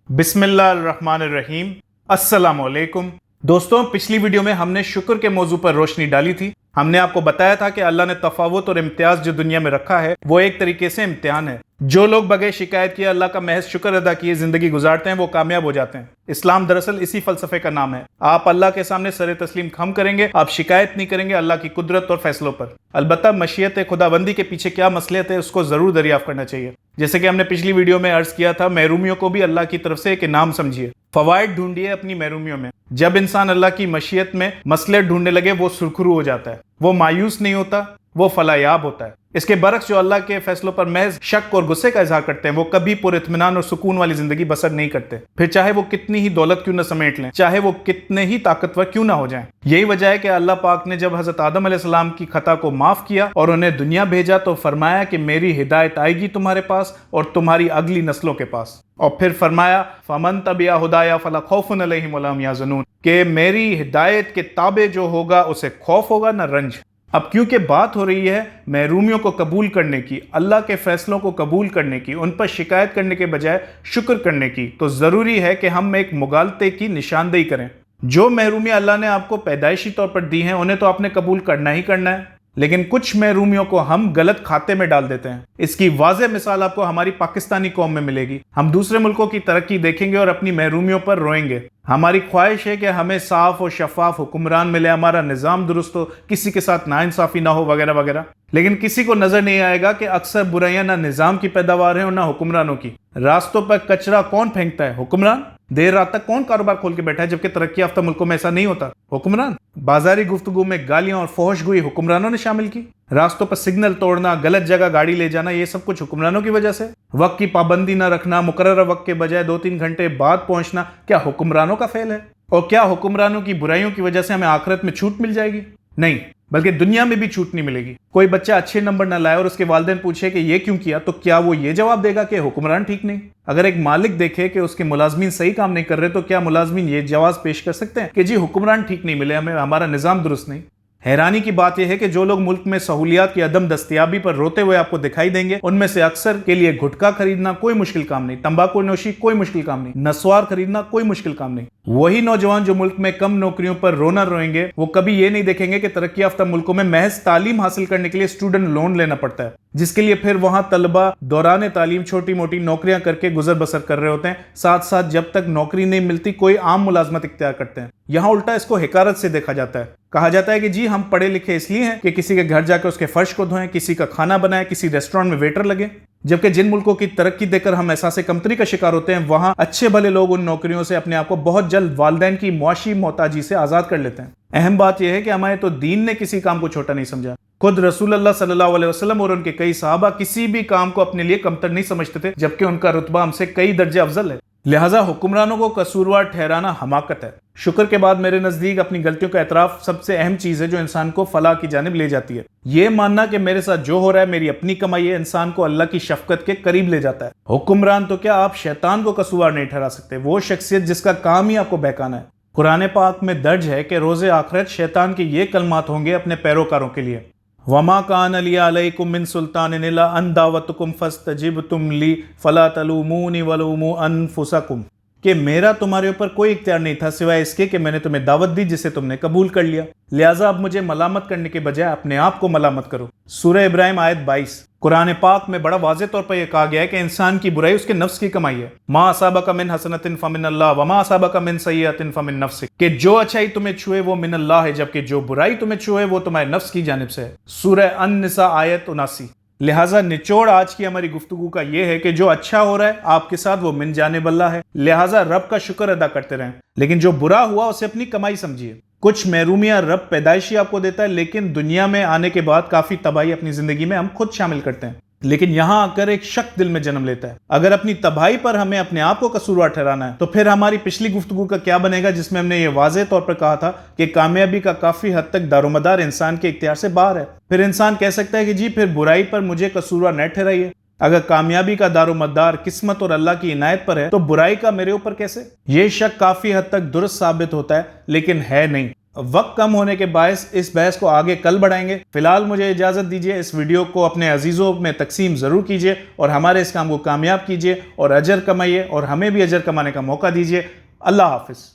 بسم اللہ الرحمن الرحیم۔ السلام علیکم دوستوں، پچھلی ویڈیو میں ہم نے شکر کے موضوع پر روشنی ڈالی تھی۔ ہم نے آپ کو بتایا تھا کہ اللہ نے تفاوت اور امتیاز جو دنیا میں رکھا ہے وہ ایک طریقے سے امتحان ہے۔ جو لوگ بغیر شکایت کیے اللہ کا محض شکر ادا کیے زندگی گزارتے ہیں وہ کامیاب ہو جاتے ہیں۔ اسلام دراصل اسی فلسفے کا نام ہے۔ آپ اللہ کے سامنے سر تسلیم خم کریں گے، آپ شکایت نہیں کریں گے اللہ کی قدرت اور فیصلوں پر۔ البتہ مشیت خداوندی کے پیچھے کیا مصلحت ہے اس کو ضرور دریافت کرنا چاہیے۔ جیسے کہ ہم نے پچھلی ویڈیو میں عرض کیا تھا، محرومیوں کو بھی اللہ کی طرف سے ایک انعام سمجھیے، فوائد ڈھونڈیے اپنی محرومیوں میں۔ جب انسان اللہ کی مشیت میں مصلحت ڈھونڈنے لگے وہ سرخرو ہو جاتا ہے، وہ مایوس نہیں ہوتا، وہ فلاح یاب ہوتا ہے۔ اس کے برعکس جو اللہ کے فیصلوں پر محض شک اور غصے کا اظہار کرتے ہیں وہ کبھی پر اطمینان اور سکون والی زندگی بسر نہیں کرتے، پھر چاہے وہ کتنی ہی دولت کیوں نہ سمیٹ لیں، چاہے وہ کتنے ہی طاقتور کیوں نہ ہو جائیں۔ یہی وجہ ہے کہ اللہ پاک نے جب حضرت آدم علیہ السلام کی خطا کو معاف کیا اور انہیں دنیا بھیجا تو فرمایا کہ میری ہدایت آئے گی تمہارے پاس اور تمہاری اگلی نسلوں کے پاس، اور پھر فرمایا فمن تبع ہدایا فلا خوف علیہم ولا هم يحزنون، کہ میری ہدایت کے تابع جو ہوگا اسے خوف ہوگا نہ رنج۔ اب کیونکہ بات ہو رہی ہے محرومیوں کو قبول کرنے کی، اللہ کے فیصلوں کو قبول کرنے کی، ان پر شکایت کرنے کے بجائے شکر کرنے کی، تو ضروری ہے کہ ہم ایک مغالطے کی نشاندہی کریں۔ جو محرومیاں اللہ نے آپ کو پیدائشی طور پر دی ہیں انہیں تو آپ نے قبول کرنا ہی کرنا ہے، لیکن کچھ محرومیوں کو ہم غلط کھاتے میں ڈال دیتے ہیں۔ اس کی واضح مثال آپ کو ہماری پاکستانی قوم میں ملے گی۔ ہم دوسرے ملکوں کی ترقی دیکھیں گے اور اپنی محرومیوں پر روئیں گے۔ ہماری خواہش ہے کہ ہمیں صاف اور شفاف حکمران ملے، ہمارا نظام درست ہو، کسی کے ساتھ ناانصافی نہ ہو وغیرہ وغیرہ، لیکن کسی کو نظر نہیں آئے گا کہ اکثر برائیاں نہ نظام کی پیداوار ہیں اور نہ حکمرانوں کی۔ راستوں پر کچرا کون پھینکتا ہے؟ حکمران۔ دیر رات تک کون کاروبار کھول کے بیٹھا ہے جبکہ ترقی یافتہ ملکوں میں ایسا نہیں ہوتا؟ حکمران۔ بازاری گفتگو میں گالیاں اور فحش گوئی حکمرانوں نے شامل کی۔ راستوں پر سگنل توڑنا، غلط جگہ گاڑی لے جانا، یہ سب کچھ حکمرانوں کی وجہ سے۔ وقت کی پابندی نہ رکھنا، مقررہ وقت کے بجائے 2-3 گھنٹے بعد پہنچنا، کیا حکمرانوں کا فعل ہے؟ اور کیا حکمرانوں کی برائیوں کی وجہ سے ہمیں آخرت میں چھوٹ مل جائے گی؟ نہیں، بلکہ دنیا میں بھی چھوٹ نہیں ملے گی۔ کوئی بچہ اچھے نمبر نہ لائے اور اس کے والدین پوچھے کہ یہ کیوں کیا، تو کیا وہ یہ جواب دے گا کہ حکمران ٹھیک نہیں؟ اگر ایک مالک دیکھے کہ اس کے ملازمین صحیح کام نہیں کر رہے تو کیا ملازمین یہ جواز پیش کر سکتے ہیں کہ جی حکمران ٹھیک نہیں ملے ہمیں، ہمارا نظام درست نہیں؟ حیرانی کی بات یہ ہے کہ جو لوگ ملک میں سہولیات کی عدم دستیابی پر روتے ہوئے آپ کو دکھائی دیں گے ان میں سے اکثر کے لیے گھٹکا خریدنا کوئی مشکل کام نہیں، تمباکو نوشی کوئی مشکل کام نہیں، نسوار خریدنا کوئی مشکل کام نہیں۔ وہی نوجوان جو ملک میں کم نوکریوں پر رونا روئیں گے وہ کبھی یہ نہیں دیکھیں گے کہ ترقی یافتہ ملکوں میں محض تعلیم حاصل کرنے کے لیے اسٹوڈنٹ لون لینا پڑتا ہے، جس کے لیے پھر وہاں طلبہ دوران تعلیم چھوٹی موٹی نوکریاں کر کے گزر بسر کر رہے ہوتے ہیں، ساتھ ساتھ جب تک نوکری نہیں ملتی کوئی عام ملازمت اختیار کرتے ہیں۔ یہاں الٹا اس کو حقارت سے دیکھا جاتا ہے، کہا جاتا ہے کہ جی ہم پڑھے لکھے اس لیے ہیں کہ کسی کے گھر جا کے اس کے فرش کو دھوئیں، کسی کا کھانا بنائیں، کسی ریسٹورینٹ میں ویٹر لگے، جبکہ جن ملکوں کی ترقی دیکھ کر ہم احساس کمتری کا شکار ہوتے ہیں وہاں اچھے بھلے لوگ ان نوکریوں سے اپنے آپ کو بہت جلد والدین کی معاشی محتاجی سے آزاد کر لیتے ہیں۔ اہم بات یہ ہے کہ ہمارے تو دین نے کسی کام کو چھوٹا نہیں سمجھا۔ خود رسول اللہ صلی اللہ علیہ وسلم اور ان کے کئی صحابہ کسی بھی کام کو اپنے لیے کمتر نہیں سمجھتے تھے، جبکہ ان کا رتبہ ہم سے کئی درجے افضل ہے۔ لہٰذا حکمرانوں کو قصوروار ٹھہرانا حماقت ہے۔ شکر کے بعد میرے نزدیک اپنی غلطیوں کا اعتراف سب سے اہم چیز ہے جو انسان کو فلاح کی جانب لے جاتی ہے۔ یہ ماننا کہ میرے ساتھ جو ہو رہا ہے میری اپنی کمائی ہے انسان کو اللہ کی شفقت کے قریب لے جاتا ہے۔ حکمران تو کیا آپ شیطان کو قصوروار نہیں ٹھہرا سکتے، وہ شخصیت جس کا کام ہی آپ کو بہکانا ہے۔ قرآن پاک میں درج ہے کہ روز آخرت شیطان کے یہ کلمات ہوں گے اپنے پیروکاروں کے لیے، وَمَا كَانَ لِي عَلَيْكُم مِّن سُلْطَانٍ إِلَّا أَن دَعَوْتُكُمْ فَاسْتَجَبْتُمْ لِي فَلَا تَلُومُونِي وَلُومُوا أَنفُسَكُمْ، کہ میرا تمہارے اوپر کوئی اختیار نہیں تھا سوائے اس کے کہ میں نے تمہیں دعوت دی جسے تم نے قبول کر لیا، لہٰذا اب مجھے ملامت کرنے کے بجائے اپنے آپ کو ملامت کرو۔ سورہ ابراہیم آیت 22۔ قرآن پاک میں بڑا واضح طور پر یہ کہا گیا ہے کہ انسان کی برائی اس کے نفس کی کمائی ہے۔ ما اصابک من حسنۃ فمن اللہ وما اصابک من سیئۃ فمن نفسک، کہ جو اچھائی تمہیں چھوئے وہ من اللہ ہے جبکہ جو برائی تمہیں چھوئے وہ تمہارے نفس کی جانب سے ہے۔ سورہ النساء آیت 79۔ لہٰذا نچوڑ آج کی ہماری گفتگو کا یہ ہے کہ جو اچھا ہو رہا ہے آپ کے ساتھ وہ من جانب اللہ ہے، لہٰذا رب کا شکر ادا کرتے رہیں، لیکن جو برا ہوا اسے اپنی کمائی سمجھیے۔ کچھ محرومیاں رب پیدائشی آپ کو دیتا ہے لیکن دنیا میں آنے کے بعد کافی تباہی اپنی زندگی میں ہم خود شامل کرتے ہیں، لیکن یہاں آ کر ایک شک دل میں جنم لیتا ہے۔ اگر اپنی تباہی پر ہمیں اپنے آپ کو قصوروار ٹھہرانا ہے تو پھر ہماری پچھلی گفتگو کا کیا بنے گا جس میں ہم نے یہ واضح طور پر کہا تھا کہ کامیابی کا کافی حد تک دارومدار انسان کے اختیار سے باہر ہے۔ پھر انسان کہہ سکتا ہے کہ جی پھر برائی پر مجھے قصوروار نہ ٹھہرائیے۔ اگر کامیابی کا دارومدار قسمت اور اللہ کی عنایت پر ہے تو برائی کا میرے اوپر کیسے؟ یہ شک کافی حد تک درست ثابت ہوتا ہے لیکن ہے نہیں۔ وقت کم ہونے کے باعث اس بحث کو آگے کل بڑھائیں گے. فی الحال مجھے اجازت دیجیے. اس ویڈیو کو اپنے عزیزوں میں تقسیم ضرور کیجیے اور ہمارے اس کام کو کامیاب کیجیے اور اجر کمائیے اور ہمیں بھی اجر کمانے کا موقع دیجیے. اللہ حافظ.